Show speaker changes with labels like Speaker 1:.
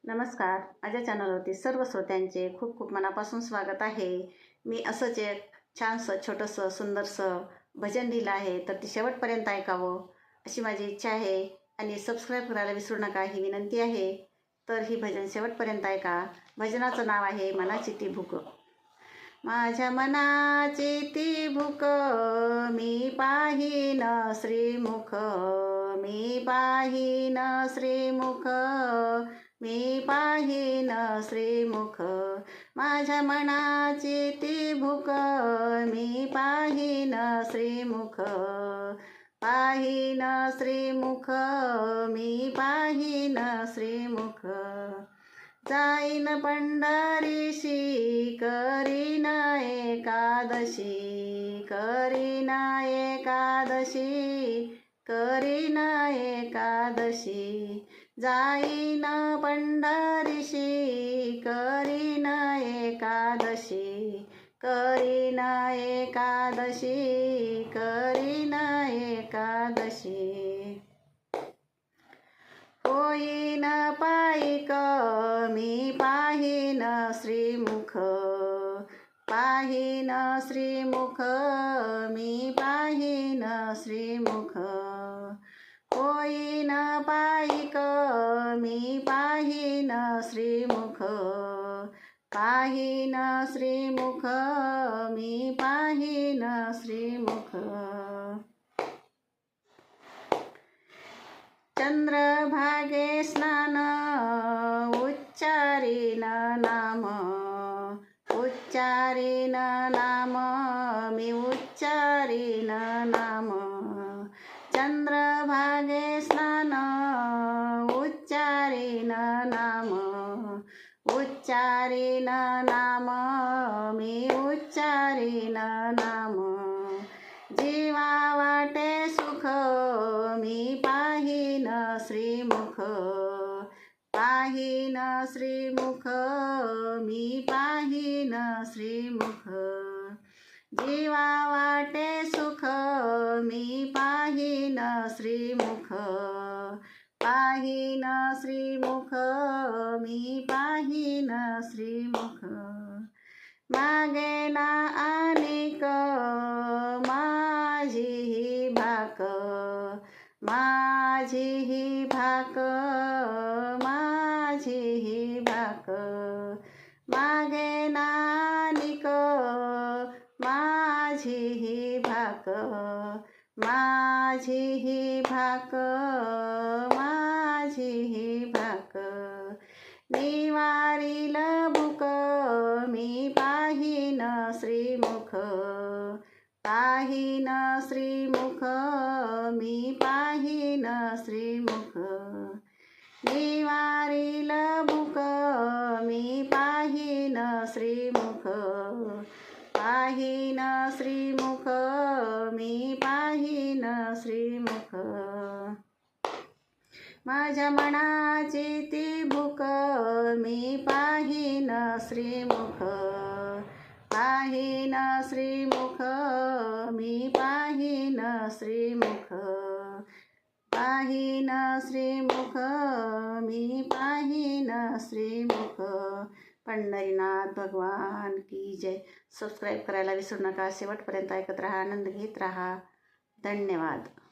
Speaker 1: नमस्कार. माझ्या चॅनलवरती सर्व श्रोत्यांचे खूप खूप मनापासून स्वागत आहे. मी असंच एक छानसं छोटंसं सुंदरसं भजन लिहिलं आहे, तर ती शेवटपर्यंत ऐकावं अशी माझी इच्छा आहे. आणि सबस्क्राईब करायला विसरू नका ही विनंती आहे. तर ही भजन शेवटपर्यंत ऐका. भजनाचं नाव आहे मनाची ती भूक. माझ्या मनाची ती भूक मी पाहीन श्रीमुख, मी पाहीन श्रीमुख, मी पाहीन श्रीमुख. माझ्या मनाची ती भूक मी पाहीन श्रीमुख, पाहीन श्रीमुख, मी पाहीन श्रीमुख. जाईन पंढरीशी करीन एकादशी, करीन एकादशी, करीन एकादशी. जाईन पंढरीशी करीन एकादशी, करीन एकादशी, करीन एकादशी. होईन पायिक मी पाहीन श्रीमुख, पाहीन श्रीमुख, मी पाहीन श्रीमुख. होईन पायिक मी पाहीन श्रीमुख, पाहीन श्रीमुख, मी पाहीन श्रीमुख. चंद्रभागे स्नान उच्चारीन नाम, उच्चारीन नाम, मी उच्चारीन नाम. चंद्रभागे स्नान उच्चारीन नाम, उच्चारीन नाम, मी उच्चारीन नाम. जीवा वाटे सुख मी पाहीन श्रीमुख, पाहीन श्रीमुख, मी पाहीन श्रीमुख. जीवा वाटे सुख मी पाहीन श्रीमुख, पाहीन श्रीमुख, मी पाहीन श्रीमुख. मागे ना अनेक माझी ही भाक, माझी ही भाक, माझी ही भाक. मागे ना अनेक माझी ही भाक, माझी ही भाक, माझी ही भाक. निवारील भूक मी पाहीन श्रीमुख, पाहीन श्रीमुख, मी पाहीन श्रीमुख. निवारील भूक मी पाहीन श्रीमुख, पाहीन श्रीमुख, मी पाहीन श्रीमुख. माझ्या मनाची ती भूक मी पाहीन श्रीमुख, पाहीन श्रीमुख, मी पाहीन श्रीमुख, पाहीन श्रीमुख, मी पाहीन श्रीमुख. पंढरीनाथ भगवान की जय. सबस्क्राईब करायला विसरू नका. शेवटपर्यंत ऐकत राहा, आनंद घेत राहा. धन्यवाद.